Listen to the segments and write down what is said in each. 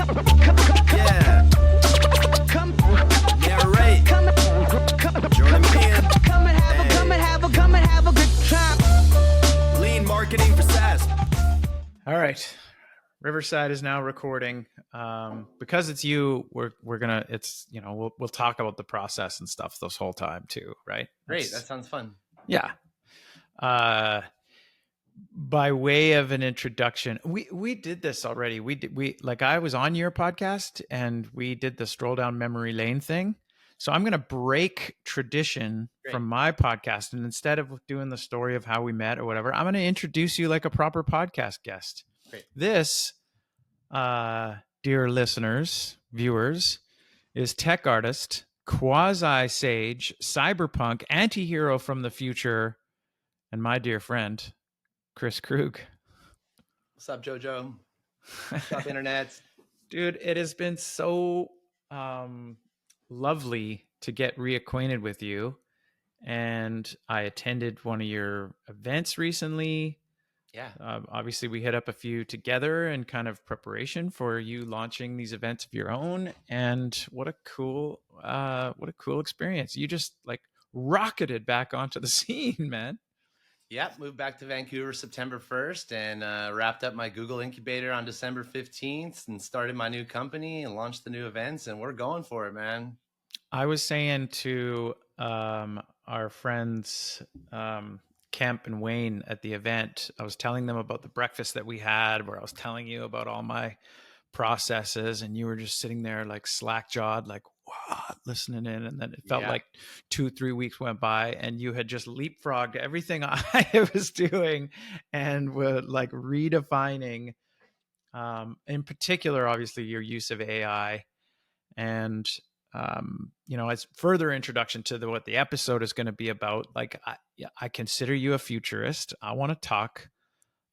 Yeah. Narrate. Jordan Bean. Come and have a good time. Lean marketing for SaaS. All right. Riverside is now recording. Because it's you, we're gonna, it's, you know, we'll talk about the process and stuff this whole time too, right? Great. That sounds fun. Yeah. By way of an introduction, we did this already. I was on your podcast and we did the stroll down memory lane thing. So I'm going to break tradition from my podcast. And instead of doing the story of how we met or whatever, I'm going to introduce you like a proper podcast guest. Great. This, dear listeners, viewers, is tech artist, quasi-sage, cyberpunk, anti-hero from the future, and my dear friend, Kris Krug. What's up, Jojo? What's up, internet? Dude, it has been so lovely to get reacquainted with you. And I attended one of your events recently. Yeah. Obviously, we hit up a few together in kind of preparation for you launching these events of your own. And what a cool experience. You just like rocketed back onto the scene, man. Yep, moved back to Vancouver September 1st and wrapped up my Google incubator on December 15th and started my new company and launched the new events, and we're going for it, man. I was saying to our friends Kemp and Wayne at the event, I was telling them about the breakfast that we had where I was telling you about all my processes, and you were just sitting there like slack-jawed, like, wow, listening in. And then it felt like 2-3 weeks went by and you had just leapfrogged everything I was doing and were like redefining, in particular, obviously, your use of AI. And, as further introduction to what the episode is going to be about, like, I consider you a futurist. I want to talk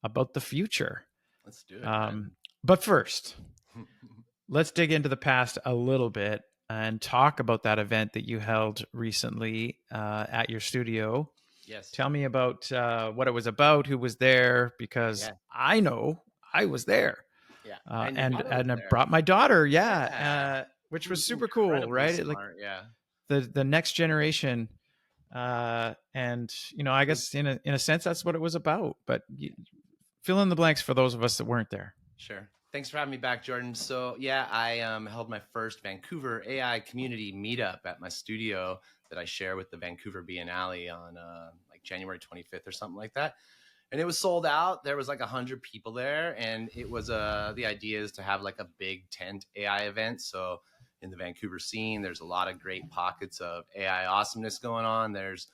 about the future. Let's do it. But first, let's dig into the past a little bit and talk about that event that you held recently at your studio. Yes. Tell me about what it was about, who was there, because I know I was there. Yeah. And I brought my daughter, which was super cool, right? Smart, the next generation. And, I guess in a sense, that's what it was about. But fill in the blanks for those of us that weren't there. Sure. Thanks for having me back, Jordan. So I held my first Vancouver AI community meetup at my studio that I share with the Vancouver Biennale on like January 25th or something like that. And it was sold out. There was like 100 people there. And it was the idea is to have like a big tent AI event. So in the Vancouver scene, there's a lot of great pockets of AI awesomeness going on. There's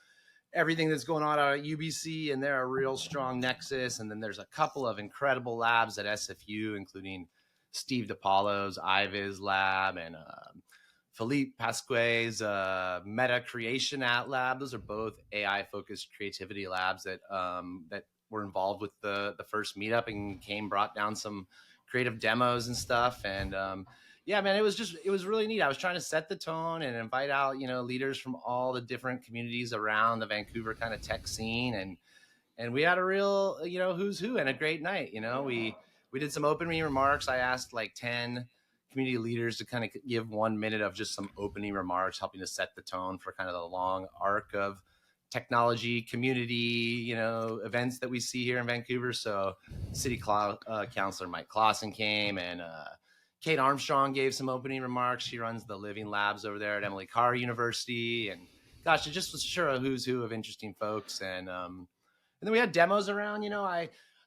everything that's going on out at UBC, and they're a real strong nexus. And then there's a couple of incredible labs at SFU, including Steve DePaulo's IVIS lab and Philippe Pasquet's Meta Creation lab. Those are both AI-focused creativity labs that were involved with the first meetup and brought down some creative demos and stuff. And man, it was really neat. I was trying to set the tone and invite out, leaders from all the different communities around the Vancouver kind of tech scene. And we had a real, who's who and a great night. We did some opening remarks. I asked like 10 community leaders to kind of give 1 minute of just some opening remarks, helping to set the tone for kind of the long arc of technology community, events that we see here in Vancouver. So City Councilor Mike Clausen came, and Kate Armstrong gave some opening remarks. She runs the Living Labs over there at Emily Carr University. And gosh, it just was sure a who's who of interesting folks. And then we had demos around.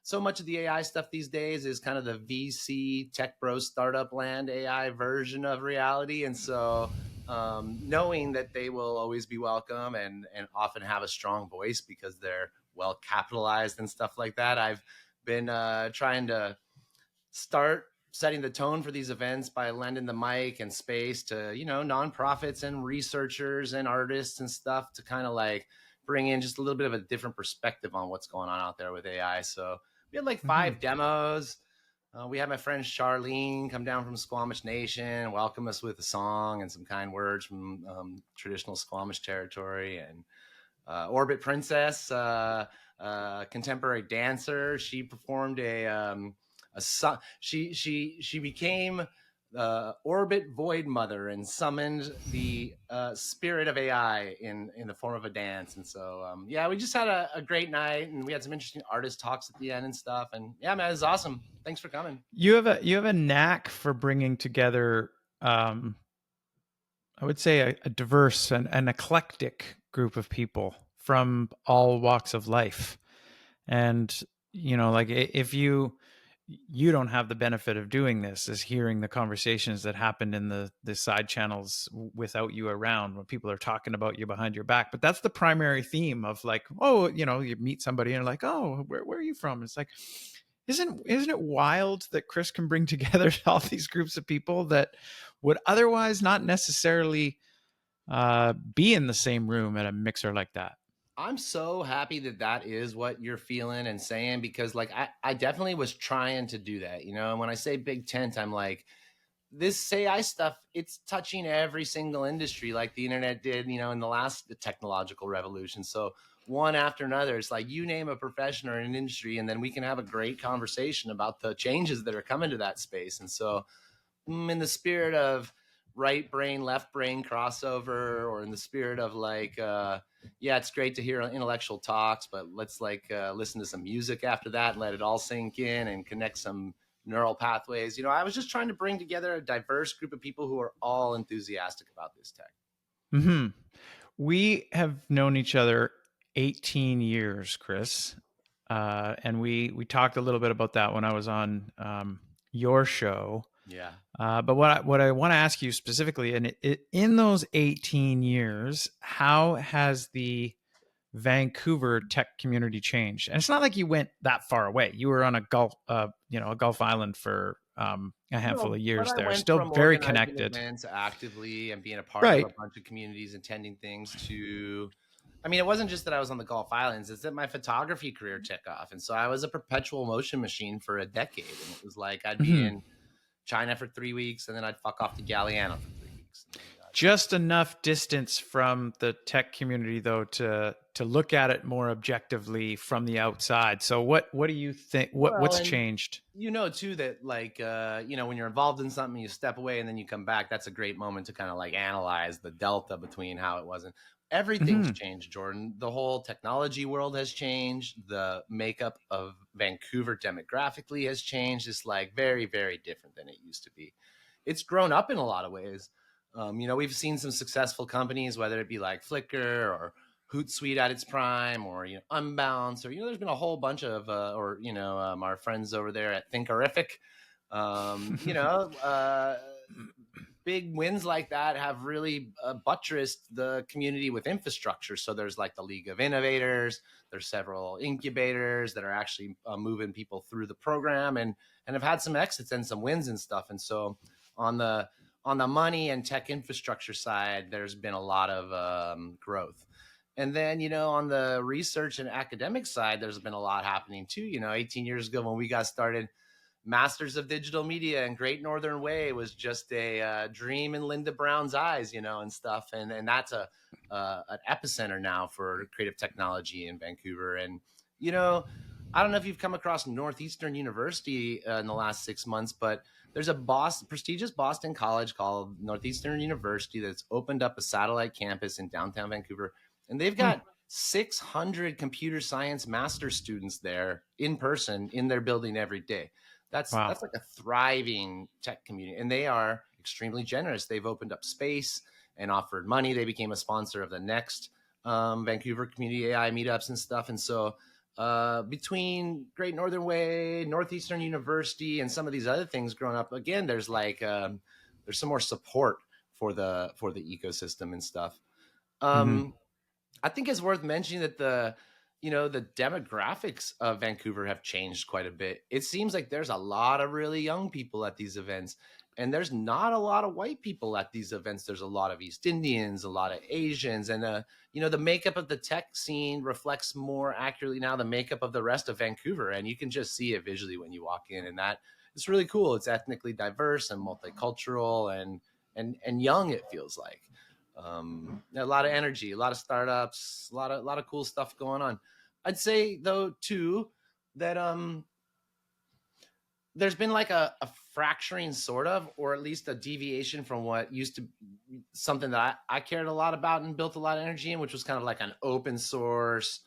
So much of the AI stuff these days is kind of the VC tech bro startup land AI version of reality. And so knowing that they will always be welcome and often have a strong voice because they're well capitalized and stuff like that, I've been trying to start setting the tone for these events by lending the mic and space to, nonprofits and researchers and artists and stuff to kind of like bring in just a little bit of a different perspective on what's going on out there with AI. So we had like 5 demos. We had my friend Charlene come down from Squamish Nation, welcome us with a song and some kind words from traditional Squamish territory. And Orbit Princess, contemporary dancer, she performed she became orbit void mother and summoned the spirit of AI in the form of a dance. And so, yeah, we just had a great night, and we had some interesting artist talks at the end and stuff. And yeah, man, it's awesome. Thanks for coming. You have a knack for bringing together, I would say, a diverse and an eclectic group of people from all walks of life. And, like if you don't have the benefit of doing this, is hearing the conversations that happened in the side channels without you around, when people are talking about you behind your back. But that's the primary theme of, like, oh, you meet somebody and you're like, oh, where are you from? It's like, isn't it wild that Kris can bring together all these groups of people that would otherwise not necessarily be in the same room at a mixer like that? I'm so happy that is what you're feeling and saying, because like I definitely was trying to do that, and when I say big tent, I'm like, this AI stuff, it's touching every single industry like the internet did, in the technological revolution. So one after another, it's like you name a profession or an industry, and then we can have a great conversation about the changes that are coming to that space. And so in the spirit of right brain, left brain crossover, or in the spirit of like, yeah, it's great to hear intellectual talks, but let's listen to some music after that and let it all sink in and connect some neural pathways. I was just trying to bring together a diverse group of people who are all enthusiastic about this tech. Mm-hmm. We have known each other 18 years, Kris. And we talked a little bit about that when I was on your show. Yeah. But what I want to ask you specifically, and in those 18 years, how has the Vancouver tech community changed? And it's not like you went that far away. You were on a Gulf island for a handful of years there. Still very connected. Events actively and being a part Right. of a bunch of communities, attending things to. I mean, it wasn't just that I was on the Gulf Islands, it's that my photography career took off. And so I was a perpetual motion machine for a decade. And it was like I'd be in China for 3 weeks, and then I'd fuck off to Galiano for 3 weeks. Just enough distance from the tech community, though, to look at it more objectively from the outside. So what do you think? What's changed? Too, that like, when you're involved in something, you step away and then you come back. That's a great moment to kind of like analyze the delta between how it was and everything's changed, Jordan. The whole technology world has changed. The makeup of Vancouver demographically has changed. It's like very, very different than it used to be. It's grown up in a lot of ways. We've seen some successful companies, whether it be like Flickr or Hootsuite at its prime, or Unbounce, or there's been a whole bunch of our friends over there at Thinkerific. Big wins like that have really buttressed the community with infrastructure. So there's like the League of Innovators. There's several incubators that are actually moving people through the program and have had some exits and some wins and stuff. And so on the money and tech infrastructure side, there's been a lot of growth. And then, on the research and academic side, there's been a lot happening too. 18 years ago when we got started, Masters of Digital Media and Great Northern Way was just a dream in Linda Brown's eyes, and stuff. And that's an epicenter now for creative technology in Vancouver. And, I don't know if you've come across Northeastern University in the last 6 months, but there's a prestigious Boston college called Northeastern University that's opened up a satellite campus in downtown Vancouver. And they've got 600 computer science master students there in person in their building every day. That's like a thriving tech community, and they are extremely generous. They've opened up space and offered money. They became a sponsor of the next Vancouver Community AI meetups and stuff. And so between Great Northern Way, Northeastern University, and some of these other things growing up, again, there's like there's some more support for the ecosystem and stuff. I think it's worth mentioning that the demographics of Vancouver have changed quite a bit. It seems like there's a lot of really young people at these events, and there's not a lot of white people at these events. There's a lot of East Indians, a lot of Asians, and the makeup of the tech scene reflects more accurately now the makeup of the rest of Vancouver, and you can just see it visually when you walk in, and that it's really cool. It's ethnically diverse and multicultural and young, it feels like. A lot of energy, a lot of startups, a lot of cool stuff going on. I'd say though too that there's been like a fracturing sort of, or at least a deviation from what used to something that I cared a lot about and built a lot of energy in, which was kind of like an open source,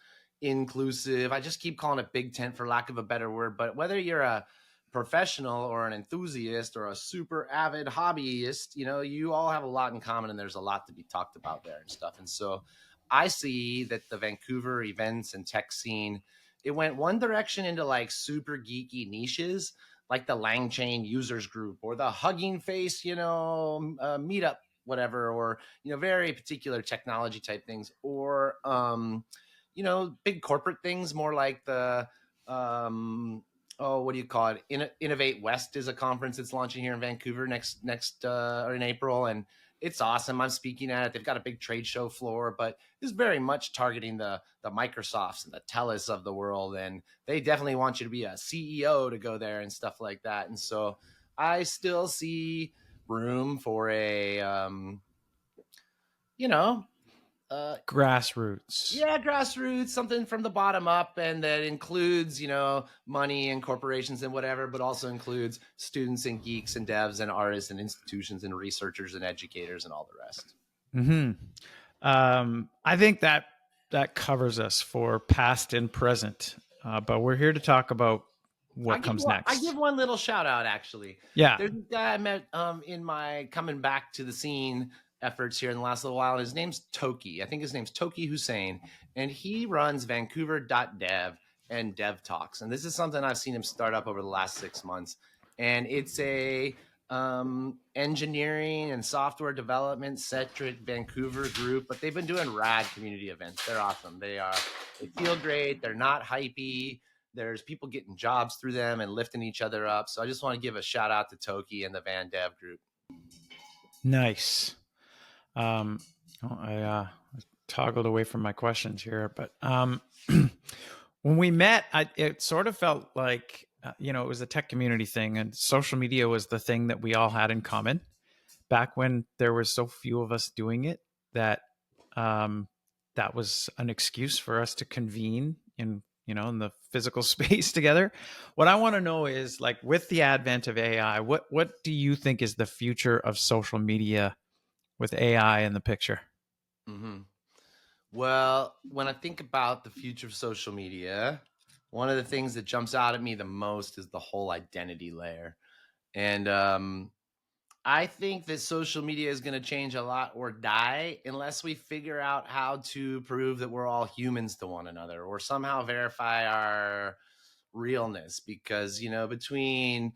inclusive. I just keep calling it big tent for lack of a better word. But whether you're a professional or an enthusiast or a super avid hobbyist, you all have a lot in common and there's a lot to be talked about there and stuff. And so I see that the Vancouver events and tech scene, it went one direction into like super geeky niches, like the LangChain users group or the Hugging Face, meetup, whatever, or, very particular technology type things, or, big corporate things, more like the, what do you call it? Innovate West is a conference that's launching here in Vancouver next or in April. And it's awesome. I'm speaking at it. They've got a big trade show floor, but it's very much targeting the Microsofts and the TELUS of the world. And they definitely want you to be a CEO to go there and stuff like that. And so I still see room for a, grassroots. Yeah, grassroots, something from the bottom up, and that includes, money and corporations and whatever, but also includes students and geeks and devs and artists and institutions and researchers and educators and all the rest. I think that covers us for past and present, but we're here to talk about what comes next. I give one little shout out, actually. Yeah. There's a guy I met in my coming back to the scene efforts here in the last little while. His name's Toki. I think his name's Toki Hussein, and he runs Vancouver.dev and Dev Talks. And this is something I've seen him start up over the last 6 months. And it's a engineering and software development centric Vancouver group, but they've been doing rad community events. They're awesome. They feel great. They're not hypey. There's people getting jobs through them and lifting each other up. So I just want to give a shout out to Toki and the Van Dev group. Nice. I toggled away from my questions here, but when we met, it sort of felt like, it was a tech community thing, and social media was the thing that we all had in common back when there were so few of us doing it, that that was an excuse for us to convene in the physical space together. What I want to know is, like, with the advent of AI, what do you think is the future of social media with AI in the picture? Mm-hmm. Well, when I think about the future of social media, one of the things that jumps out at me the most is the whole identity layer. And I think that social media is going to change a lot or die unless we figure out how to prove that we're all humans to one another, or somehow verify our realness. Because, between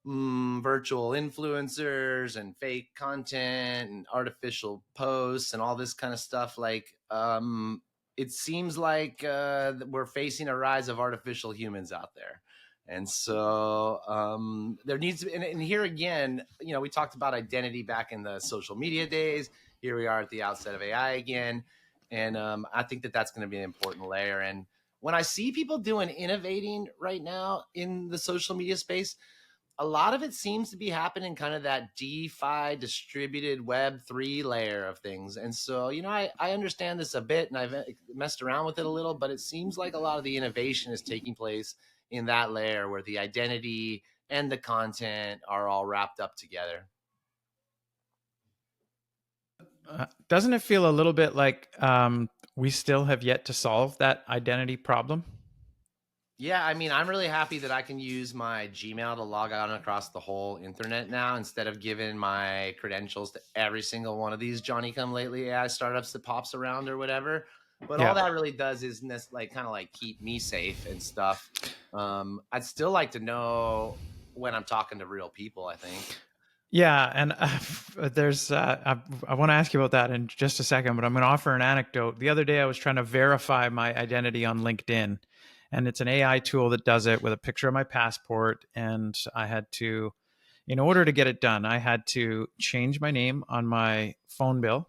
virtual influencers and fake content and artificial posts and all this kind of stuff, like it seems like we're facing a rise of artificial humans out there. And so there needs to be, and here again, we talked about identity back in the social media days. Here we are at the outset of AI again. And I think that that's going to be an important layer. And when I see people innovating right now in the social media space, a lot of it seems to be happening kind of that DeFi distributed Web3 layer of things. And so, I understand this a bit, and I've messed around with it a little, but it seems like a lot of the innovation is taking place in that layer where the identity and the content are all wrapped up together. Doesn't it feel a little bit like we still have yet to solve that identity problem? Yeah, I mean, I'm really happy that I can use my Gmail to log on across the whole internet now, instead of giving my credentials to every single one of these Johnny-come-lately AI startups that pops around or whatever. But all that really does is kind of keep me safe and stuff. I'd still like to know when I'm talking to real people, I think. Yeah, and there's I want to ask you about that in just a second, but I'm going to offer an anecdote. The other day, I was trying to verify my identity on LinkedIn, and it's an AI tool that does it with a picture of my passport. And I had to, in order to get it done, I had to change my name on my phone bill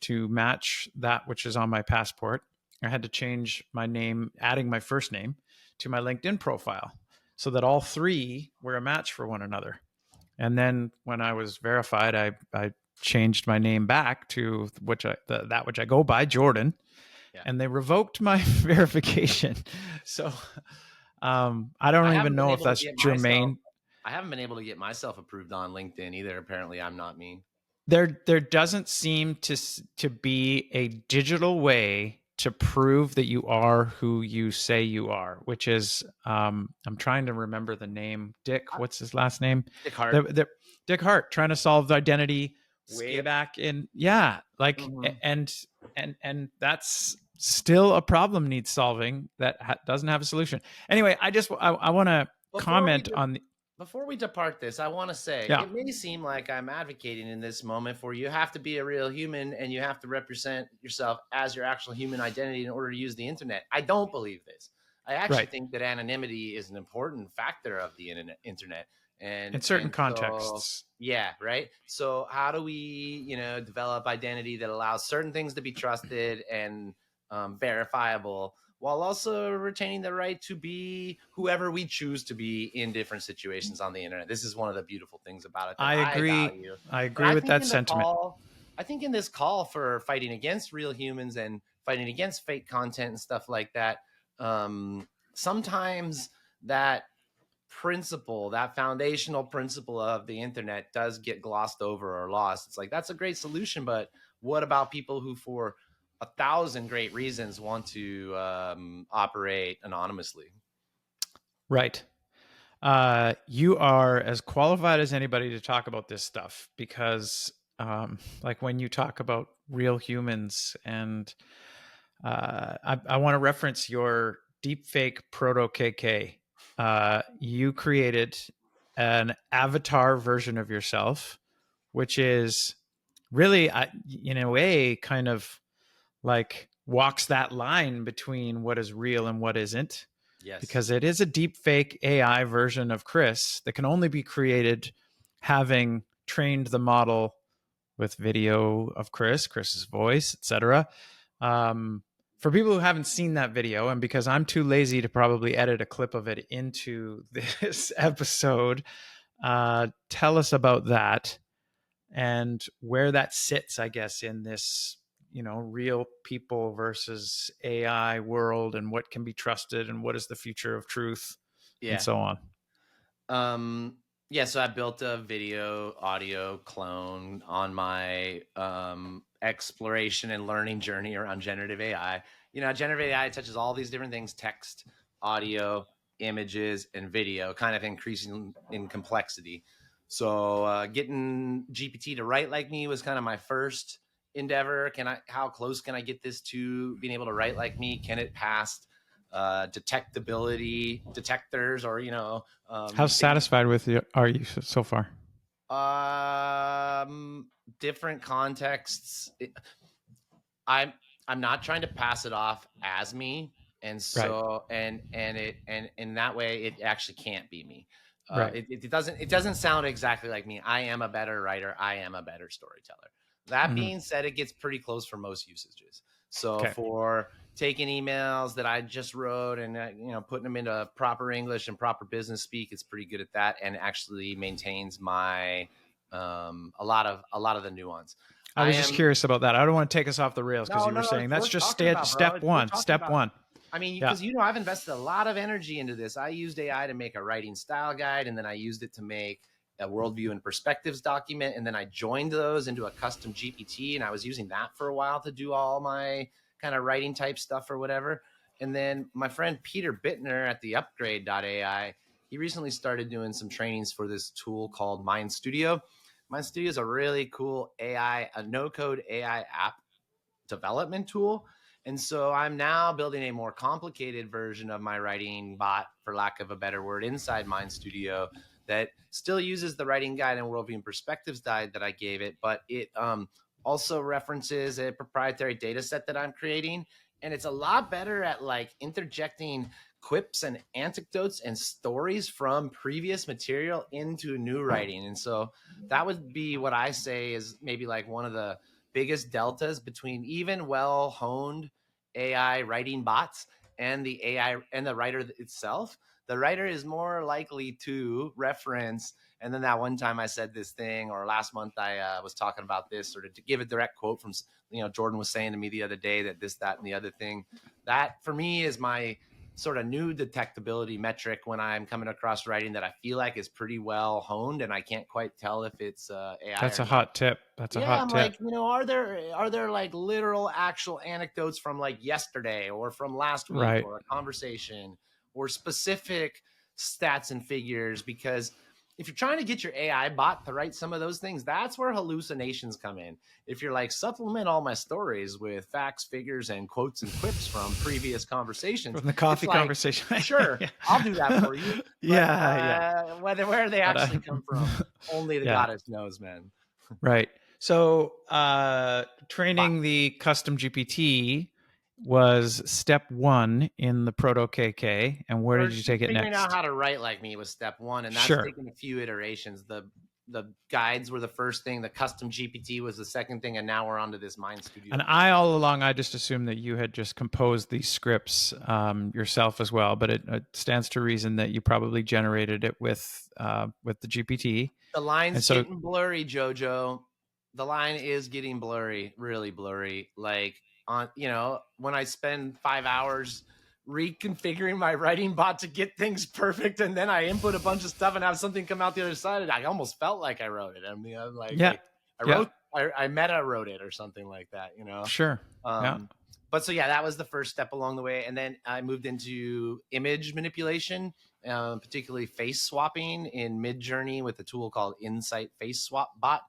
to match that which is on my passport. I had to change my name, adding my first name to my LinkedIn profile, so that all three were a match for one another. And then when I was verified, I changed my name back to that which I go by, Jordan. Yeah. And they revoked my verification. So I don't even know if that's germane. I haven't been able to get myself approved on LinkedIn either. Apparently, I'm not me. There doesn't seem to be a digital way to prove that you are who you say you are, which is I'm trying to remember the name. Dick, what's his last name? Dick Hart. Dick Hart trying to solve the identity way Skip. back in, yeah, like Mhm. and that's still a problem needs solving that doesn't have a solution. Anyway, I want to comment on the, Before we depart this, I want to say yeah. it may seem like I'm advocating in this moment for you have to be a real human and you have to represent yourself as your actual human identity in order to use the internet. I don't believe this. I actually Right. think that anonymity is an important factor of the internet. In certain contexts. Yeah, right. So how do we, develop identity that allows certain things to be trusted and verifiable, while also retaining the right to be whoever we choose to be in different situations on the internet. This is one of the beautiful things about it that I agree. value. I But agree with that sentiment. I think in this call for fighting against real humans and fighting against fake content and stuff like that, sometimes that principle, that foundational principle of the internet does get glossed over or lost. It's like, that's a great solution, but what about people who for 1,000 great reasons want to operate anonymously? Right. You are as qualified as anybody to talk about this stuff because, like when you talk about real humans, and I want to reference your deepfake proto KK. You created an avatar version of yourself, which is really, in a way, kind of like walks that line between what is real and what isn't. Yes. Because it is a deep fake AI version of Kris that can only be created having trained the model with video of Kris's voice, etc. For people who haven't seen that video, and because I'm too lazy to probably edit a clip of it into this episode, tell us about that and where that sits, I guess, in this, real people versus AI world, and what can be trusted and what is the future of truth, and so on. Yeah, so I built a video audio clone on my exploration and learning journey around generative AI. Generative AI touches all these different things: text, audio, images, and video, kind of increasing in complexity. So getting GPT to write like me was kind of my first endeavor. How close can I get this to being able to write like me? Can it pass detectability detectors, or how satisfied with you are you so far? Different contexts. I'm not trying to pass it off as me, and so right. and in that way it actually can't be me. Right. It doesn't sound exactly like me. I am a better writer. I am a better storyteller. That being said, it gets pretty close for most usages. So for taking emails that I just wrote and putting them into proper English and proper business speak, it's pretty good at that, and actually maintains my a lot of the nuance. I was just curious about that. I don't want to take us off the rails because you were saying that's just step one. Step one. I mean, because I've invested a lot of energy into this. I used AI to make a writing style guide, and then I used it to make a worldview and perspectives document, and then I joined those into a custom GPT, and I was using that for a while to do all my kind of writing type stuff or whatever. And then my friend Peter Bittner at the upgrade.ai, he recently started doing some trainings for this tool called Mind Studio. Mind Studio is a really cool a no-code AI app development tool. And so I'm now building a more complicated version of my writing bot, for lack of a better word, inside Mind Studio that still uses the writing guide and worldview and perspectives guide that I gave it, but it also references a proprietary data set that I'm creating. And it's a lot better at like interjecting quips and anecdotes and stories from previous material into new writing. And so that would be what I say is maybe like one of the biggest deltas between even well-honed AI writing bots and the AI and the writer itself. The writer is more likely to reference, and then that one time I said this thing, or last month I was talking about this, or to give a direct quote from, Jordan was saying to me the other day that this, that, and the other thing. That for me is my sort of new detectability metric when I'm coming across writing that I feel like is pretty well honed, and I can't quite tell if it's AI That's or a not. hot tip. That's a Yeah, hot I'm tip. like, are there like literal actual anecdotes from like yesterday or from last week Right. or a conversation or specific stats and figures? Because if you're trying to get your AI bot to write some of those things, that's where hallucinations come in. If you're like, supplement all my stories with facts, figures, and quotes and quips from previous conversations, From the coffee it's like, conversation. sure, Yeah. I'll do that for you. But, Yeah. where they But, actually come from, only the yeah. goddess knows, man. Right. So training the custom GPT was step 1 in the Proto KK. And where did you take it Figuring out next? how to write like me was step 1, and that's Sure. taken a few iterations. The guides were the first thing, the custom GPT was the second thing, and now we're onto this Mind Studio. And all along, I just assumed that you had just composed these scripts yourself as well. But it stands to reason that you probably generated it with the GPT. The line's getting blurry, Jojo. The line is getting blurry, really blurry. Like when I spend 5 hours reconfiguring my writing bot to get things perfect, and then I input a bunch of stuff and have something come out the other side, I almost felt like I wrote it. I mean, I'm like, I meta wrote it or something like that, Sure. But so yeah, that was the first step along the way, and then I moved into image manipulation, particularly face swapping in Midjourney with a tool called Insight Face Swap Bot.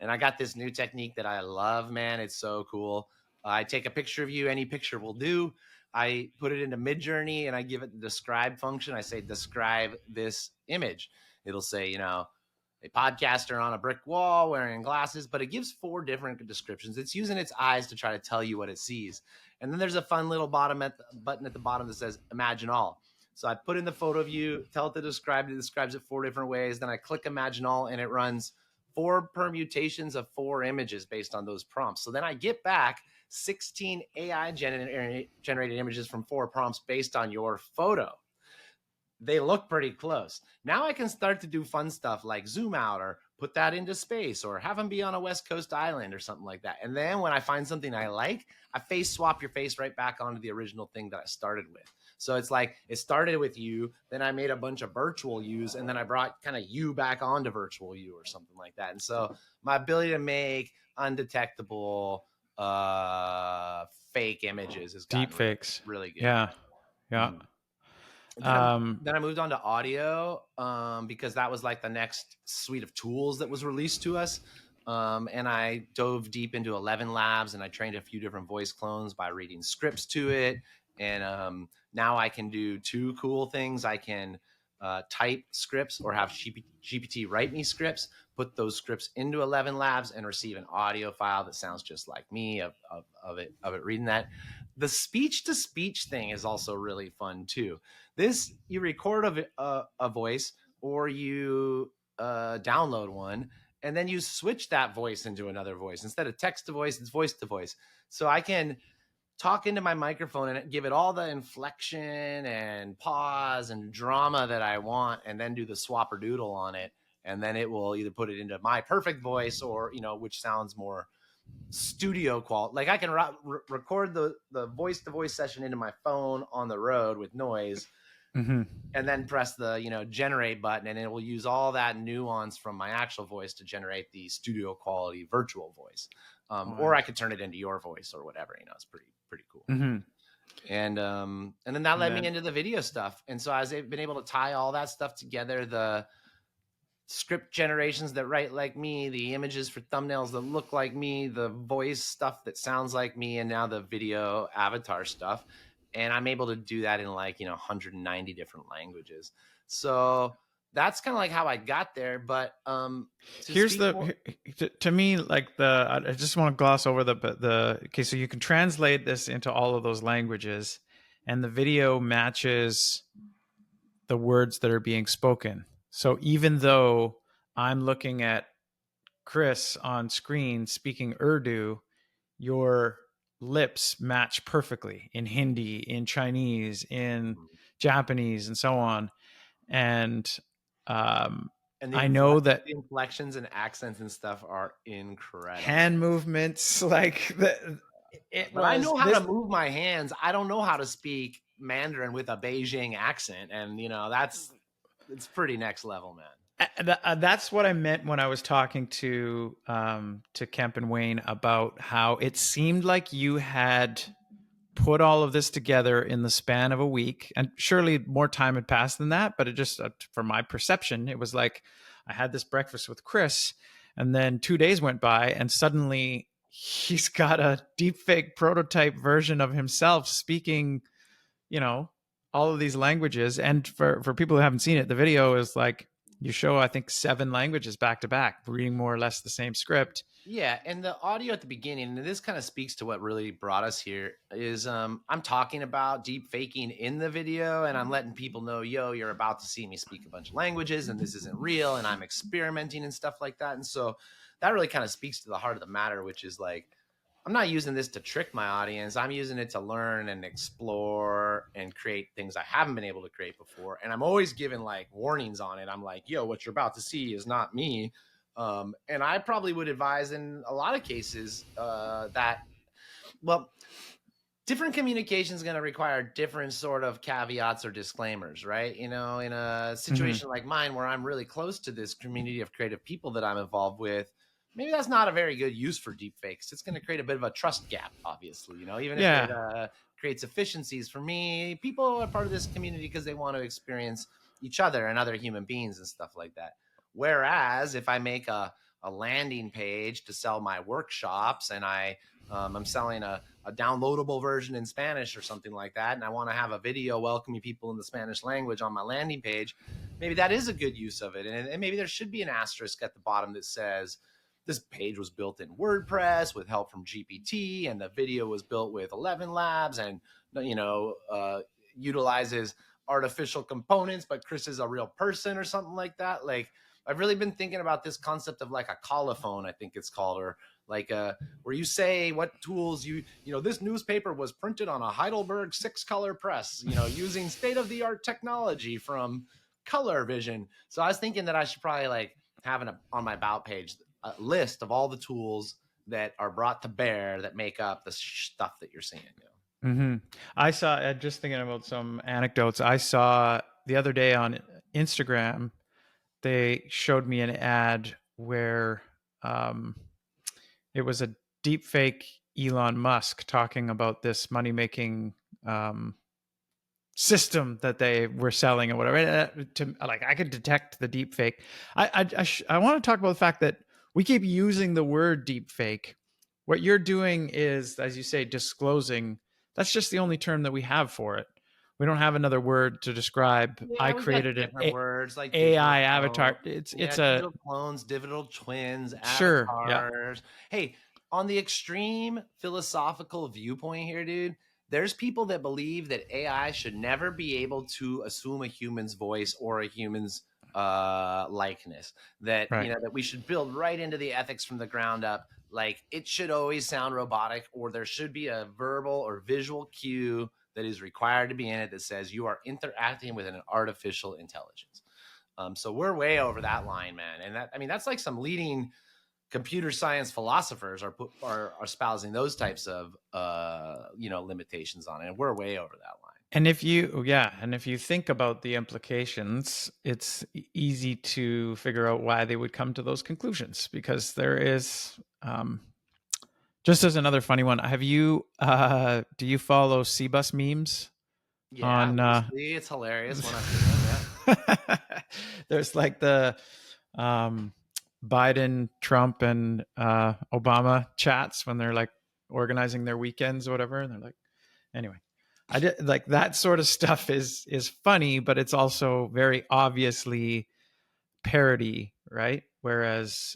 And I got this new technique that I love, man. It's so cool. I take a picture of you, any picture will do. I put it into Midjourney and I give it the describe function. I say, describe this image. It'll say, a podcaster on a brick wall wearing glasses, but it gives 4 different descriptions. It's using its eyes to try to tell you what it sees. And then there's a fun little button at the bottom that says imagine all. So I put in the photo of you, tell it to describe it. It describes it 4 different ways. Then I click imagine all and it runs 4 permutations of 4 images based on those prompts. So then I get back 16 AI generated images from 4 prompts based on your photo. They look pretty close. Now I can start to do fun stuff like zoom out or put that into space or have them be on a West Coast island or something like that. And then when I find something I like, I face swap your face right back onto the original thing that I started with. So it's like it started with you, then I made a bunch of virtual yous, and then I brought kind of you back onto virtual you or something like that. And so my ability to make undetectable fake images is deep fakes. Really good. Yeah. Then I moved on to audio because that was like the next suite of tools that was released to us. And I dove deep into 11 Labs and I trained a few different voice clones by reading scripts to it. And now I can do 2 cool things. I can type scripts or have GPT write me scripts, put those scripts into 11 Labs and receive an audio file that sounds just like me of it reading that. The speech to speech thing is also really fun too. This, you record a voice or you download one, and then you switch that voice into another voice. Instead of text to voice, it's voice to voice. So I can talk into my microphone and give it all the inflection and pause and drama that I want, and then do the swapper doodle on it. And then it will either put it into my perfect voice or, which sounds more studio quality. Like I can record the voice to voice session into my phone on the road with noise. Mm-hmm. And then press the generate button, and it will use all that nuance from my actual voice to generate the studio quality virtual voice. Or I could turn it into your voice or whatever. It's pretty cool. Mm-hmm. And then that led me into the video stuff. And so I've been able to tie all that stuff together, the script generations that write like me, the images for thumbnails that look like me, the voice stuff that sounds like me, and now the video avatar stuff. And I'm able to do that in 190 different languages. So that's kind of like how I got there. But here's to me, like I just want to gloss over okay, so you can translate this into all of those languages and the video matches the words that are being spoken. So even though I'm looking at Kris on screen speaking Urdu, your lips match perfectly in Hindi, in Chinese, in Japanese, and so on. And I know that the inflections and accents and stuff are incredible. Hand movements, like I know how to move my hands. I don't know how to speak Mandarin with a Beijing accent, and it's pretty next level, man. That's what I meant when I was talking to Kemp and Wayne about how it seemed like you had put all of this together in the span of a week, and surely more time had passed than that, but it just from my perception, it was like I had this breakfast with Kris, and then 2 days went by, and suddenly he's got a deepfake prototype version of himself speaking, all of these languages. And for people who haven't seen it, the video is like you show, I think, 7 languages back to back, reading more or less the same script. Yeah, and the audio at the beginning, and this kind of speaks to what really brought us here, is I'm talking about deep faking in the video, and I'm letting people know, yo, you're about to see me speak a bunch of languages, and this isn't real, and I'm experimenting and stuff like that. And so that really kind of speaks to the heart of the matter, which is like, I'm not using this to trick my audience. I'm using it to learn and explore and create things I haven't been able to create before. And I'm always giving like warnings on it. I'm like, yo, what you're about to see is not me. And I probably would advise in a lot of cases that, well, different communication is going to require different sort of caveats or disclaimers, right? In a situation like mine, where I'm really close to this community of creative people that I'm involved with, maybe that's not a very good use for deepfakes. It's going to create a bit of a trust gap, obviously, even if it creates efficiencies for me. People are part of this community because they want to experience each other and other human beings and stuff like that. Whereas if I make a landing page to sell my workshops, and I'm selling a downloadable version in Spanish or something like that, and I want to have a video welcoming people in the Spanish language on my landing page, maybe that is a good use of it. And maybe there should be an asterisk at the bottom that says, this page was built in WordPress with help from GPT, and the video was built with 11 Labs, and utilizes artificial components, but Kris is a real person or something like that. Like, I've really been thinking about this concept of like a colophone, I think it's called, or like where you say what tools this newspaper was printed on a Heidelberg 6-color press, using state-of-the-art technology from Color Vision. So I was thinking that I should probably like have on my about page a list of all the tools that are brought to bear that make up the stuff that you're seeing. I saw, just thinking about some anecdotes, I saw the other day on Instagram, they showed me an ad where it was a deep fake Elon Musk talking about this money-making system that they were selling or whatever. I could detect the deep fake. I want to talk about the fact that we keep using the word deep fake. What you're doing is, as you say, disclosing. That's just the only term that we have for it. We don't have another word to describe. I created an words like AI avatar. It's digital clones, digital twins, avatars. Sure. Yeah. Hey, on the extreme philosophical viewpoint here, dude, there's people that believe that AI should never be able to assume a human's voice or a human's likeness. That that we should build right into the ethics from the ground up. Like, it should always sound robotic, or there should be a verbal or visual cue that is required to be in it that says you are interacting with an artificial intelligence. So we're way over that line, man. And that's like some leading computer science philosophers are espousing those types of limitations on it, and we're way over that line. And if you think about the implications, it's easy to figure out why they would come to those conclusions, because there is, just as another funny one, do you follow C-Bus memes? Yeah, it's hilarious when I see them, yeah. There's like the Biden, Trump, and Obama chats when they're like organizing their weekends or whatever, and they're like, anyway. I did, like, that sort of stuff is funny, but it's also very obviously parody, right? Whereas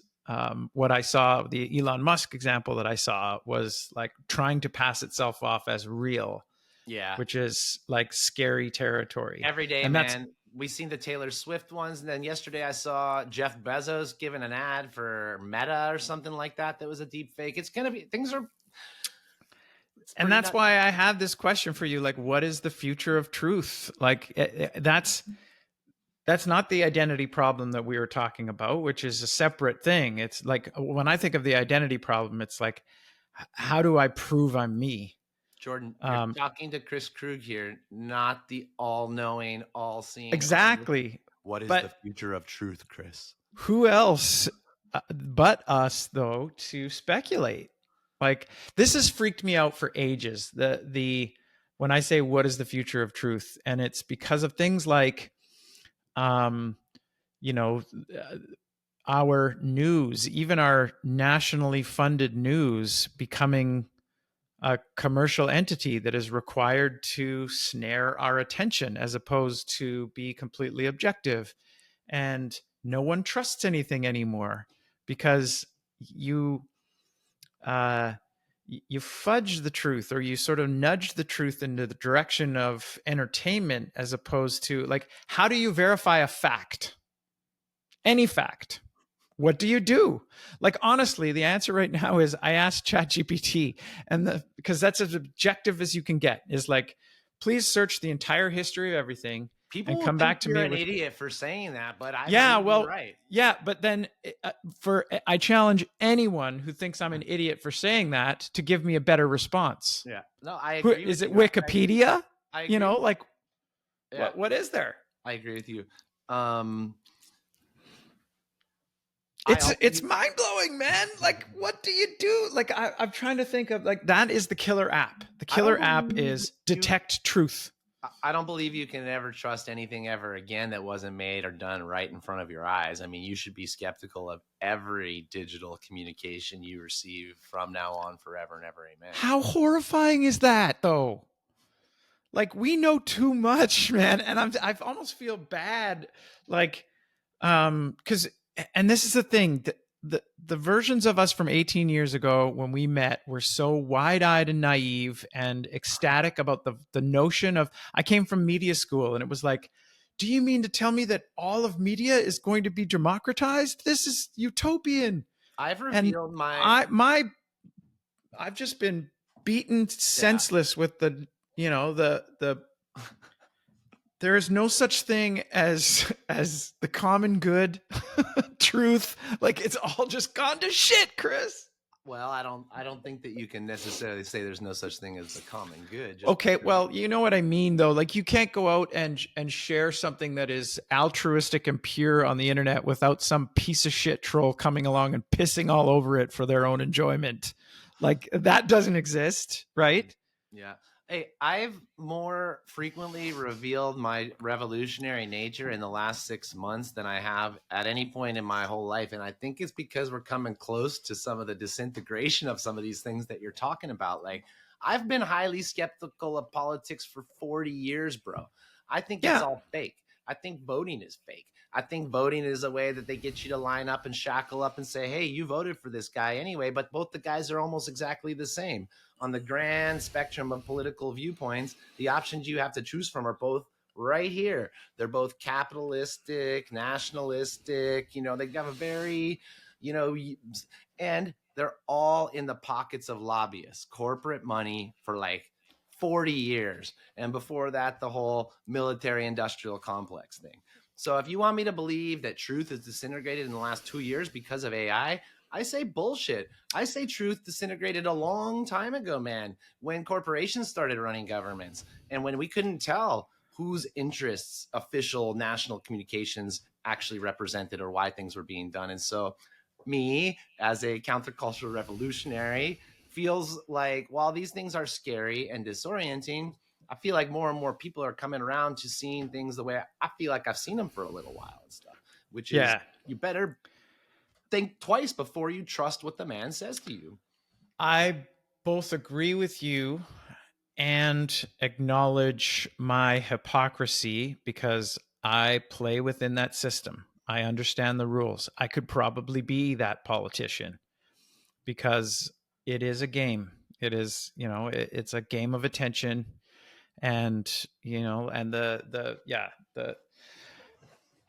what I saw, the Elon Musk example that I saw, was like trying to pass itself off as real, which is like scary territory. Every day, man. We've seen the Taylor Swift ones, and then yesterday I saw Jeff Bezos giving an ad for Meta or something like that. That was a deep fake. It's gonna be, things are. And that's why I have this question for you. Like, what is the future of truth? Like, that's not the identity problem that we were talking about, which is a separate thing. It's like, when I think of the identity problem, it's like, how do I prove I'm me? Jordan, you're talking to Kris Krug here, not the all-knowing, all-seeing. Exactly. What is But the future of truth, Kris? who else but us, though, to speculate? Like, this has freaked me out for ages. When I say what is the future of truth, and it's because of things like, you know, our news, even our nationally funded news, becoming a commercial entity that is required to snare our attention as opposed to be completely objective. And no one trusts anything anymore because uh, you fudge the truth, or you sort of nudge the truth into the direction of entertainment, as opposed to, like, how do you verify a fact? Any fact. What do you do? Like, honestly, the answer right now is I asked ChatGPT, and because that's as objective as you can get, is like, please search the entire history of everything People and will come think back to you're me an with, idiot for saying that, but I yeah, believe you're well, right. yeah, but then I challenge anyone who thinks I'm an idiot for saying that to give me a better response. Yeah. No, I Who agree with is it? you. Wikipedia? I You know, agree. like, Yeah, what is there? I agree with you. It's mind blowing, man. Like, what do you do? Like, I'm trying to think of, like, that is the killer app. The killer app is detect truth. I don't believe you can ever trust anything ever again that wasn't made or done right in front of your eyes. I mean, you should be skeptical of every digital communication you receive from now on, forever and ever. Amen. How horrifying is that, though? Like, we know too much, man, and I almost feel bad, like, because, and this is the thing, the versions of us from 18 years ago when we met were so wide-eyed and naive and ecstatic about the notion of, I came from media school, and it was like, do you mean to tell me that all of media is going to be democratized? This is utopian. I've revealed I've just been beaten senseless with the there is no such thing as the common good, truth. Like, it's all just gone to shit, Kris. Well, I don't think that you can necessarily say there's no such thing as the common good. Okay, well, you know what I mean, though. Like, you can't go out and share something that is altruistic and pure on the internet without some piece of shit troll coming along and pissing all over it for their own enjoyment. Like, that doesn't exist, right? Yeah. Hey, I've more frequently revealed my revolutionary nature in the last 6 months than I have at any point in my whole life. And I think it's because we're coming close to some of the disintegration of some of these things that you're talking about. Like, I've been highly skeptical of politics for 40 years, bro. I think it's all fake. I think voting is fake. I think voting is a way that they get you to line up and shackle up and say, hey, you voted for this guy anyway, but both the guys are almost exactly the same. On the grand spectrum of political viewpoints, the options you have to choose from are both right here. They're both capitalistic, nationalistic, they have a very, and they're all in the pockets of lobbyists, corporate money for like 40 years. And before that, the whole military industrial complex thing. So if you want me to believe that truth is disintegrated in the last 2 years because of AI, I say bullshit. I say truth disintegrated a long time ago, man, when corporations started running governments and when we couldn't tell whose interests official national communications actually represented or why things were being done. And so me, as a countercultural revolutionary, feels like while these things are scary and disorienting, I feel like more and more people are coming around to seeing things the way I feel like I've seen them for a little while and stuff, which is you better think twice before you trust what the man says to you. I both agree with you and acknowledge my hypocrisy because I play within that system. I understand the rules. I could probably be that politician because it is a game. It is, it's a game of attention. And and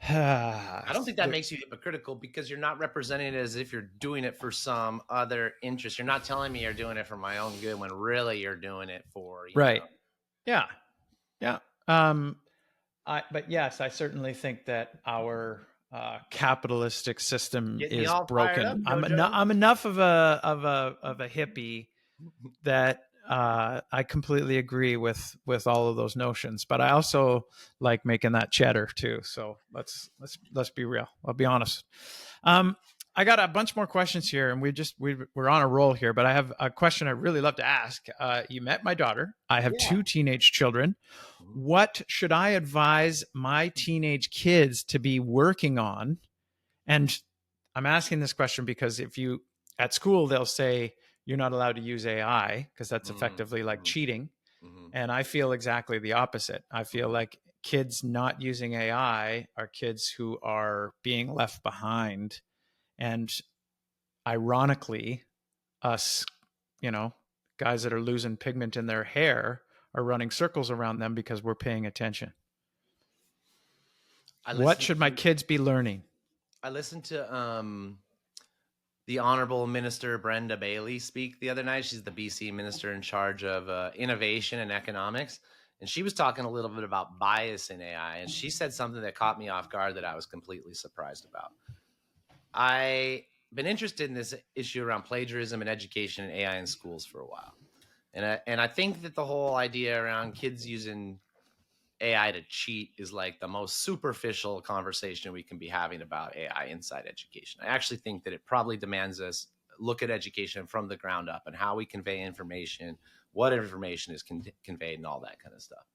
I don't think that makes you hypocritical because you're not representing it as if you're doing it for some other interest. You're not telling me you're doing it for my own good when really you're doing it for right. Yeah. But yes, I certainly think that our capitalistic system is broken. I'm enough of a hippie that I completely agree with all of those notions, but I also like making that cheddar too. So let's be real. I'll be honest. Um, I got a bunch more questions here, and we're on a roll here. But I have a question I really love to ask. You met my daughter. I have Yeah. 2 teenage children. Mhm. What should I advise my teenage kids to be working on? And I'm asking this question because if you at school they'll say you're not allowed to use AI because that's effectively like Mhm. cheating. Mhm. And I feel exactly the opposite. I feel Mhm. like kids not using AI are kids who are being left behind. And ironically, us, you know, guys that are losing pigment in their hair are running circles around them because we're paying attention. I What listened should my to kids be learning? I listened to the Honorable Minister Brenda Bailey speak the other night. She's the BC minister in charge of innovation and economics. And she was talking a little bit about bias in AI. And she said something that caught me off guard that I was completely surprised about. I've been interested in this issue around plagiarism and education and AI in schools for a while. And I think that the whole idea around kids using AI to cheat is like the most superficial conversation we can be having about AI inside education. I actually think that it probably demands us look at education from the ground up and how we convey information, what information is conveyed, and all that kind of stuff.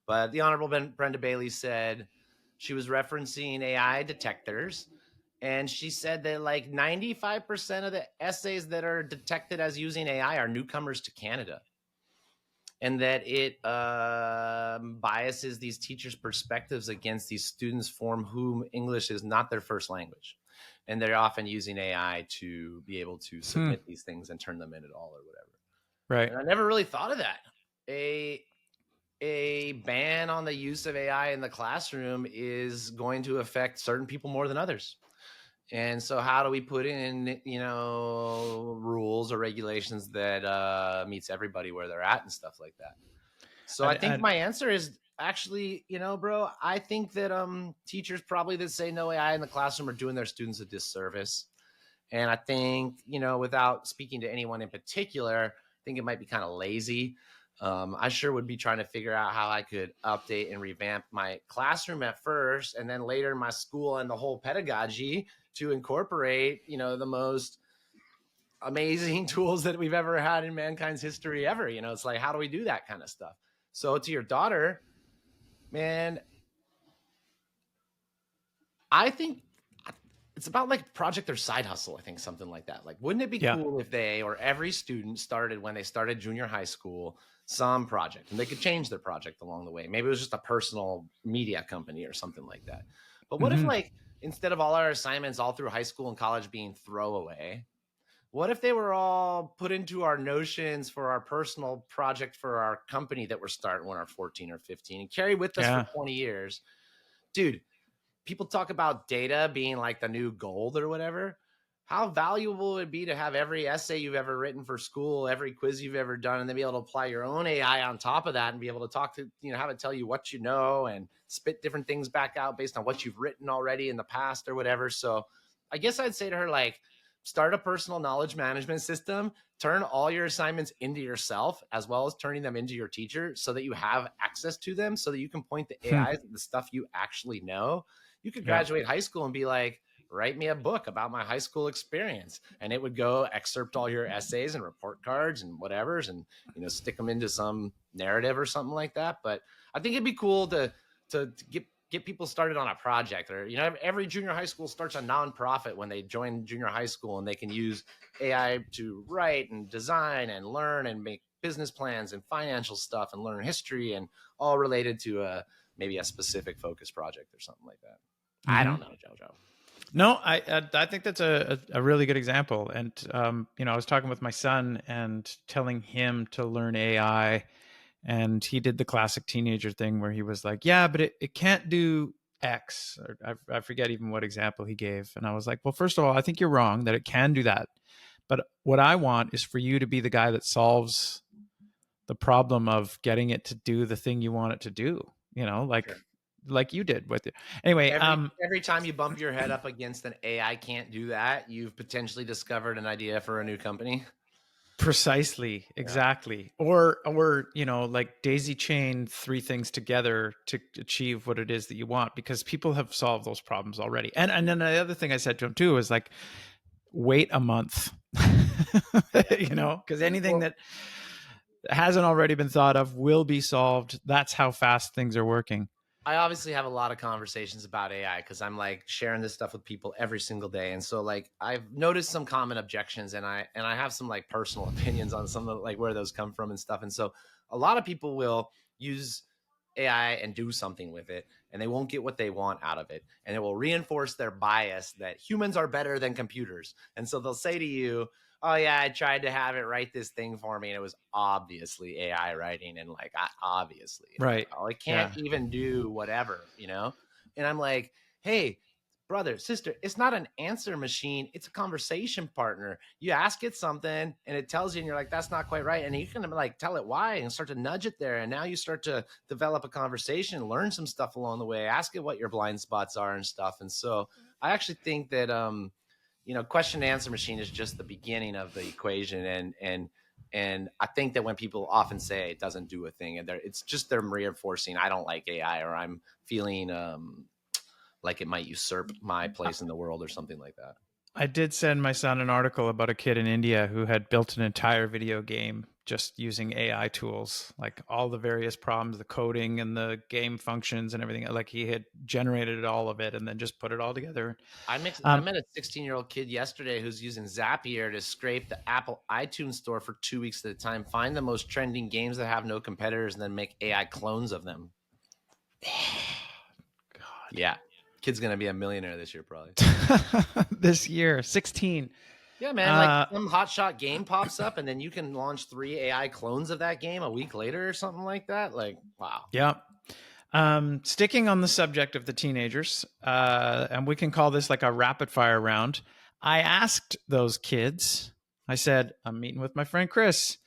But the Honorable Brenda Bailey said she was referencing AI detectors. And she said that like 95% of the essays that are detected as using AI are newcomers to Canada, and that it biases these teachers' perspectives against these students for whom English is not their first language. And they're often using AI to be able to Hmm. submit these things and turn them in at all or whatever. Right. And I never really thought of that. A ban on the use of AI in the classroom is going to affect certain people more than others. And so how do we put in, rules or regulations that meets everybody where they're at and stuff like that? So I think And my answer is actually, bro, I think that teachers probably that say no AI in the classroom are doing their students a disservice. And I think, without speaking to anyone in particular, I think it might be kind of lazy. I sure would be trying to figure out how I could update and revamp my classroom at first, and then later my school and the whole pedagogy to incorporate, the most amazing tools that we've ever had in mankind's history ever. It's like, how do we do that kind of stuff? So to your daughter, man, I think it's about like project or side hustle. I think something like that. Like, wouldn't it be yeah. cool if they or every student started when they started junior high school some project, and they could change their project along the way? Maybe it was just a personal media company or something like that. But what if Mhm. like instead of all our assignments all through high school and college being throwaway, what if they were all put into our notions for our personal project for our company that we're starting when we're 14 or 15 and carry with us for Yeah. 20 years? Dude, people talk about data being like the new gold or whatever. How valuable would it be to have every essay you've ever written for school, every quiz you've ever done, and then be able to apply your own AI on top of that and be able to talk to, have it tell you what you know and spit different things back out based on what you've written already in the past or whatever. So I guess I'd say to her, like, start a personal knowledge management system, turn all your assignments into yourself, as well as turning them into your teacher so that you have access to them so that you can point the Hmm. AIs at the stuff you actually know. You could Yeah. graduate high school and be like, write me a book about my high school experience, and it would go excerpt all your essays and report cards and whatever's, and stick them into some narrative or something like that. But I think it'd be cool to get people started on a project, or every junior high school starts a nonprofit when they join junior high school, and they can use AI to write and design and learn and make business plans and financial stuff and learn history, and all related to maybe a specific focus project or something like that. I Mhm. don't know, Jojo. No, I think that's a really good example. And I was talking with my son and telling him to learn AI, and he did the classic teenager thing where he was like, "Yeah, but it can't do X." Or I forget even what example he gave, and I was like, "Well, first of all, I think you're wrong that it can do that. But what I want is for you to be the guy that solves the problem of getting it to do the thing you want it to do. Sure. Like you did with it. Anyway, Every time you bump your head up against an AI can't do that, you've potentially discovered an idea for a new company. Precisely, exactly. Or like daisy chain three things together to achieve what it is that you want, because people have solved those problems already. And then the other thing I said to him too is like, wait a month. Because anything that hasn't already been thought of will be solved. That's how fast things are working. I obviously have a lot of conversations about AI because I'm like sharing this stuff with people every single day. And so like I've noticed some common objections, and I have some like personal opinions on some of like where those come from and stuff. And so a lot of people will use AI and do something with it, and they won't get what they want out of it. And it will reinforce their bias that humans are better than computers. And so they'll say to you, oh yeah, I tried to have it write this thing for me, and it was obviously AI writing, and like obviously, Right. oh, it can't even do whatever, And I'm like, hey, brother, sister, it's not an answer machine, it's a conversation partner. You ask it something and it tells you, and you're like, that's not quite right, and you can like tell it why and start to nudge it there, and now you start to develop a conversation, learn some stuff along the way, ask it what your blind spots are and stuff. And so I actually think that question and answer machine is just the beginning of the equation. And I think that when people often say it doesn't do a thing, and it's just them reinforcing, I don't like AI, or I'm feeling like it might usurp my place in the world or something like that. I did send my son an article about a kid in India who had built an entire video game just using AI tools, like all the various problems, the coding and the game functions and everything. Like he had generated all of it and then just put it all together. I met a 16-year-old kid yesterday who's using Zapier to scrape the Apple iTunes store for 2 weeks at a time, find the most trending games that have no competitors, and then make AI clones of them. God. Yeah. Kid's going to be a millionaire this year, probably. This year, 16. Yeah, man. Like some hotshot game pops up, and then you can launch 3 AI clones of that game a week later or something like that. Like, wow. Yeah. Sticking on the subject of the teenagers, and we can call this like a rapid fire round. I asked those kids, I said, I'm meeting with my friend Kris.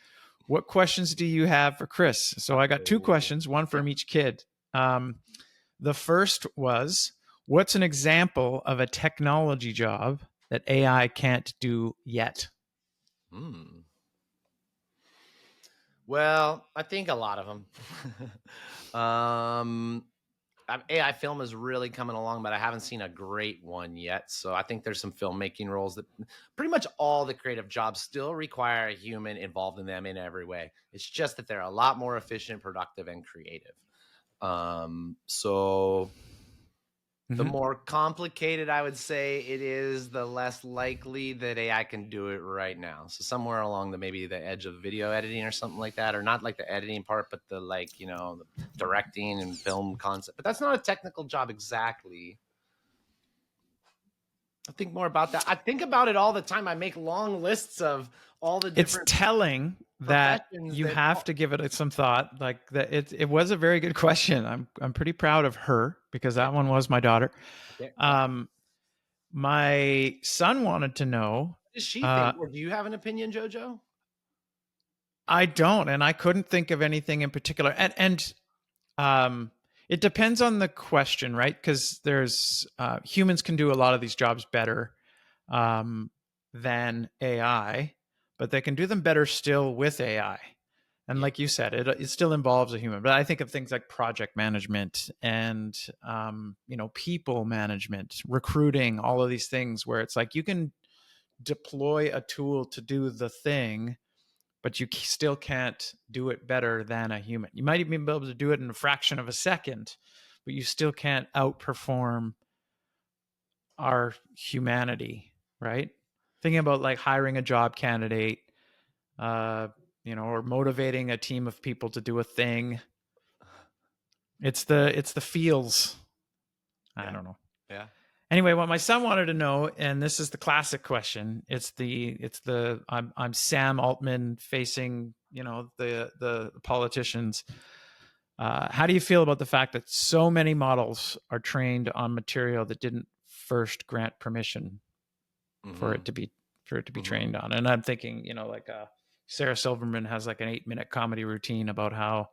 What questions do you have for Kris? So I got 2 questions, one from each kid. The first was, what's an example of a technology job that AI can't do yet? Well, I think a lot of them. AI film is really coming along, but I haven't seen a great one yet. So I think there's some filmmaking roles that pretty much all the creative jobs still require a human involved in them in every way. It's just that they're a lot more efficient, productive, and creative. So the more complicated I would say it is, the less likely that AI can do it right now. So somewhere along maybe the edge of video editing or something like that, or not like the editing part, but the the directing and film concept. But that's not a technical job exactly. I think more about that. I think about it all the time. I make long lists of all the different. It's telling that you have to give it some thought. Like that, it was a very good question. I'm pretty proud of her because that one was my daughter. My son wanted to know. What does she think? Or do you have an opinion, Jojo? I don't, and I couldn't think of anything in particular. And it depends on the question, right? Because there's humans can do a lot of these jobs better than AI, but they can do them better still with AI. And like you said, it still involves a human. But I think of things like project management and people management, recruiting, all of these things where it's like you can deploy a tool to do the thing, but you still can't do it better than a human. You might even be able to do it in a fraction of a second, but you still can't outperform our humanity, right? Thinking about like hiring a job candidate, or motivating a team of people to do a thing. It's the feels. I don't know. Yeah. Anyway, what my son wanted to know, and this is the classic question. It's the I'm Sam Altman facing, the politicians. How do you feel about the fact that so many models are trained on material that didn't first grant permission for it to be trained on? And I'm thinking, Sarah Silverman has like an 8-minute comedy routine about how,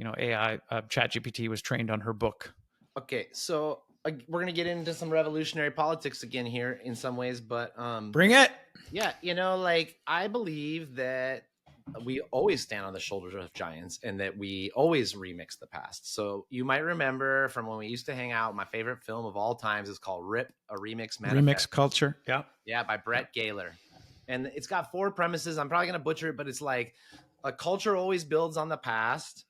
AI ChatGPT was trained on her book. Okay, so we're gonna get into some revolutionary politics again here in some ways, but Bring it. yeah, like I believe that we always stand on the shoulders of giants and that we always remix the past. So you might remember from when we used to hang out, my favorite film of all times is called Rip, a Remix Manifest. Remix culture. Yeah. Yeah, by Brett Gaylor. And it's got 4 premises. I'm probably going to butcher it, but it's like a culture always builds on the past.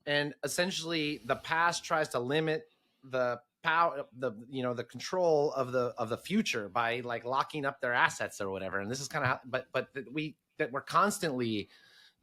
And essentially the past tries to limit the power, the control of the future by like locking up their assets or whatever. And this is kind of how, but that we're constantly,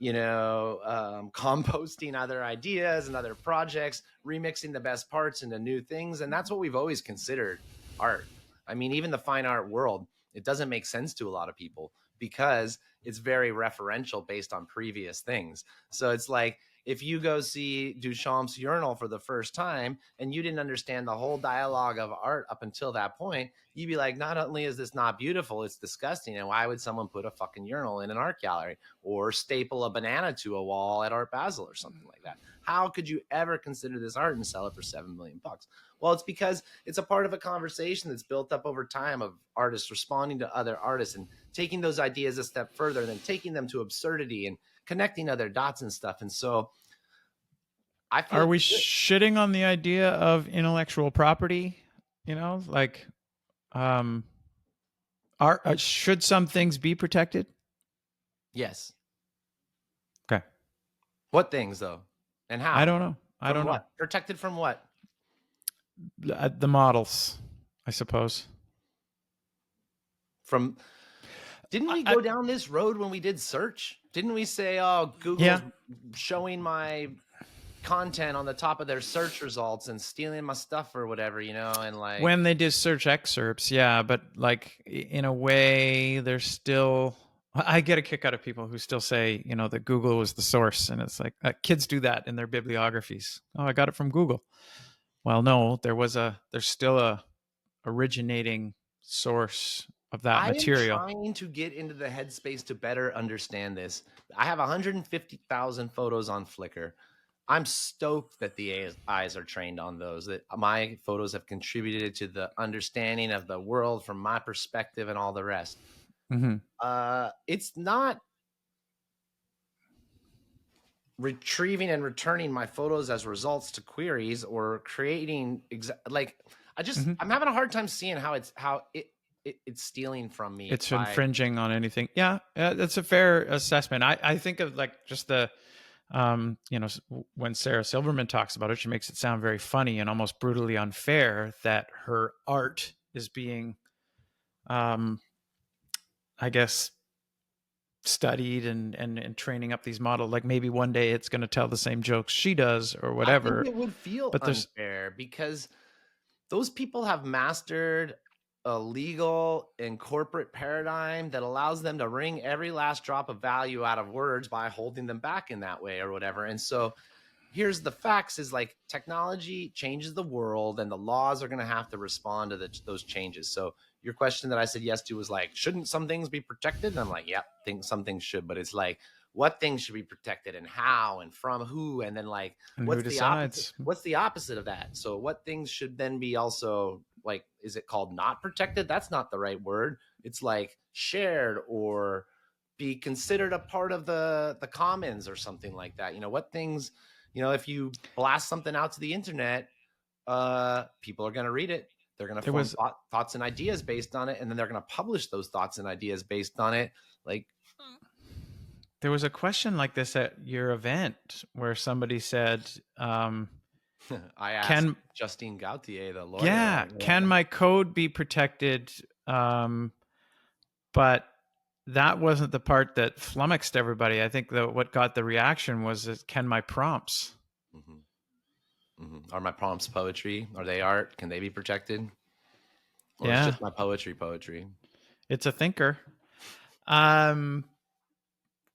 composting other ideas and other projects, remixing the best parts into new things. And that's what we've always considered art. I mean, even the fine art world, it doesn't make sense to a lot of people because it's very referential based on previous things. So it's like, if you go see Duchamp's Urinal for the first time and you didn't understand the whole dialogue of art up until that point, you'd be like, not only is this not beautiful, it's disgusting. And why would someone put a fucking urinal in an art gallery or staple a banana to a wall at Art Basel or something like that? How could you ever consider this art and sell it for $7 million? Well, it's because it's a part of a conversation that's built up over time of artists responding to other artists and taking those ideas a step further and then taking them to absurdity and connecting other dots and stuff. And so I feel, are we shitting on the idea of intellectual property? Should some things be protected? Yes. Okay. What things though? And how? I don't know. I don't know. Protected from what? The models, I suppose. From, didn't we go down this road when we did search? Didn't we say, oh, Google's showing my content on the top of their search results and stealing my stuff or whatever, and like when they did search excerpts, yeah, but like in a way, there's still. I get a kick out of people who still say, that Google was the source, and it's like kids do that in their bibliographies. Oh, I got it from Google. Well, no, there's still a originating source of that material. I'm trying to get into the headspace to better understand this. I have 150,000 photos on Flickr. I'm stoked that the AIs are trained on those, that my photos have contributed to the understanding of the world from my perspective and all the rest. Mm-hmm. It's not retrieving and returning my photos as results to queries or creating I'm having a hard time seeing how it's stealing from me. It's infringing on anything. Yeah, that's a fair assessment. I think of like just the when Sarah Silverman talks about it, she makes it sound very funny and almost brutally unfair that her art is being I guess studied and training up these models. Like maybe one day it's going to tell the same jokes she does or whatever. I think it would feel unfair because those people have mastered a legal and corporate paradigm that allows them to wring every last drop of value out of words by holding them back in that way or whatever. And so here's the facts is like technology changes the world and the laws are going to have to respond to those changes. So your question that I said yes to was like, shouldn't some things be protected? And I'm like, yeah, think some things should, but it's like, what things should be protected and how and from who? And then like, what's the opposite of that? So what things should then be also like, is it called not protected? That's not the right word. It's like shared or be considered a part of the commons or something like that. What things, if you blast something out to the internet, people are going to read it. They're going to form thoughts and ideas based on it. And then they're going to publish those thoughts and ideas based on it. Like, there was a question like this at your event where somebody said, I asked Justine Gauthier, the lawyer. Yeah, can my code be protected? But that wasn't the part that flummoxed everybody. I think what got the reaction was, can my prompts? Mm-hmm. Mm-hmm. Are my prompts poetry? Are they art? Can they be protected? Or it's just my poetry? It's a thinker.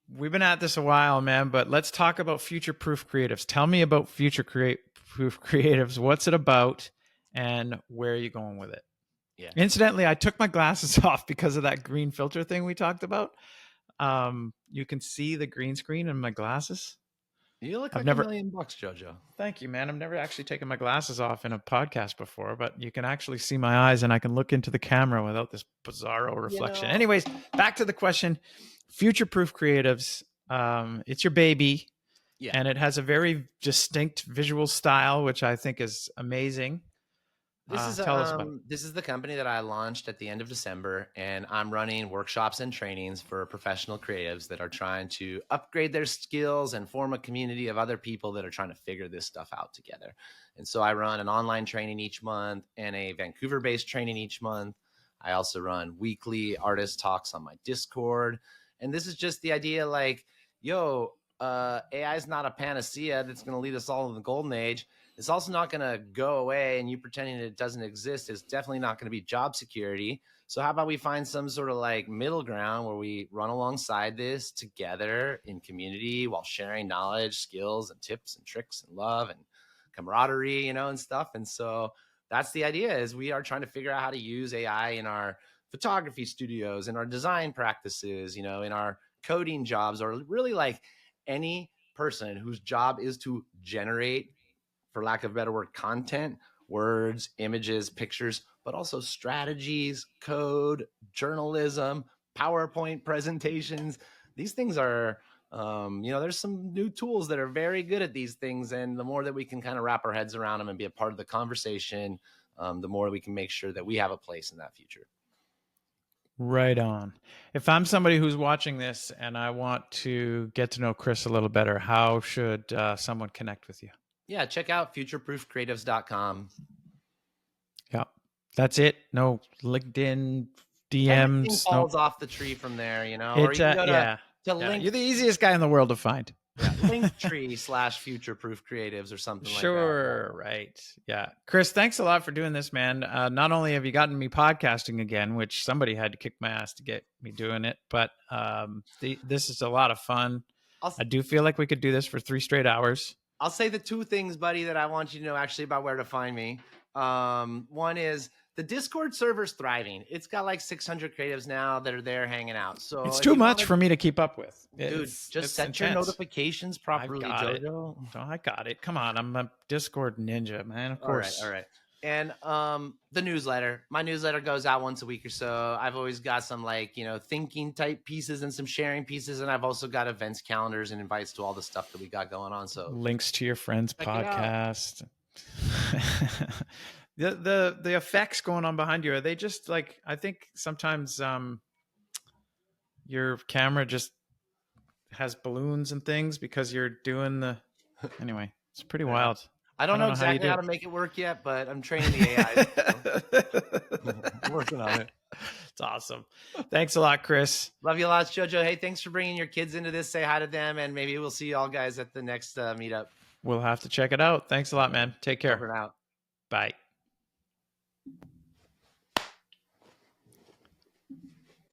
We've been at this a while, man, but let's talk about future-proof creatives. Tell me about future-proof creatives. What's it about and where are you going with it? Yeah. Incidentally, I took my glasses off because of that green filter thing we talked about. You can see the green screen in my glasses. You look I've like never- $1 million, Jojo. Thank you, man. I've never actually taken my glasses off in a podcast before, but you can actually see my eyes and I can look into the camera without this bizarro reflection. know- Anyways, back to the question. Future-proof creatives. It's your baby. Yeah. And it has a very distinct visual style, which I think is amazing. Tell us about it. This is the company that I launched at the end of December, and I'm running workshops and trainings for professional creatives that are trying to upgrade their skills and form a community of other people that are trying to figure this stuff out together. And so I run an online training each month and a Vancouver-based training each month. I also run weekly artist talks on my Discord. And this is just the idea like, yo, AI is not a panacea that's going to lead us all in the golden age. It's also not going to go away, and you pretending it doesn't exist is definitely not going to be job security. So how about we find some sort of like middle ground where we run alongside this together in community while sharing knowledge, skills, and tips and tricks and love and camaraderie, and stuff. And so that's the idea, is we are trying to figure out how to use AI in our photography studios, in our design practices, in our coding jobs, or really like any person whose job is to generate, for lack of a better word, content, words, images, pictures, but also strategies, code, journalism, PowerPoint presentations. These things are, there's some new tools that are very good at these things. And the more that we can kind of wrap our heads around them and be a part of the conversation, the more we can make sure that we have a place in that future. Right on. If I'm somebody who's watching this and I want to get to know Kris a little better, how should someone connect with you? Yeah, check out futureproofcreatives.com. Yeah, that's it. No LinkedIn Everything DMs. falls No, off the tree from there, or you can go to link. You're the easiest guy in the world to find. Linktree/futureproof creatives or something like that. Sure, right. Yeah. Kris, thanks a lot for doing this, man. Not only have you gotten me podcasting again, which somebody had to kick my ass to get me doing it, but this is a lot of fun. I do feel like we could do this for 3 straight hours. I'll say the 2 things, buddy, that I want you to know actually about where to find me. One is the Discord server's thriving. It's got like 600 creatives now that are there hanging out. So it's too much for me to keep up with. Dude, just set your notifications properly, Jojo. I got it. Come on. I'm a Discord ninja, man. Of course. All right. And the newsletter. My newsletter goes out once a week or so. I've always got some thinking type pieces and some sharing pieces. And I've also got events calendars and invites to all the stuff that we got going on. So links to your friend's podcast. The effects going on behind you, are they just like, I think sometimes your camera just has balloons and things because you're doing anyway, it's pretty wild. I don't know exactly how to make it work yet, but I'm training the AI. I'm working on it. It's awesome. Thanks a lot, Kris. Love you lots, Jojo. Hey, thanks for bringing your kids into this. Say hi to them, and maybe we'll see you all guys at the next meetup. We'll have to check it out. Thanks a lot, man. Take care. Over and out. Bye.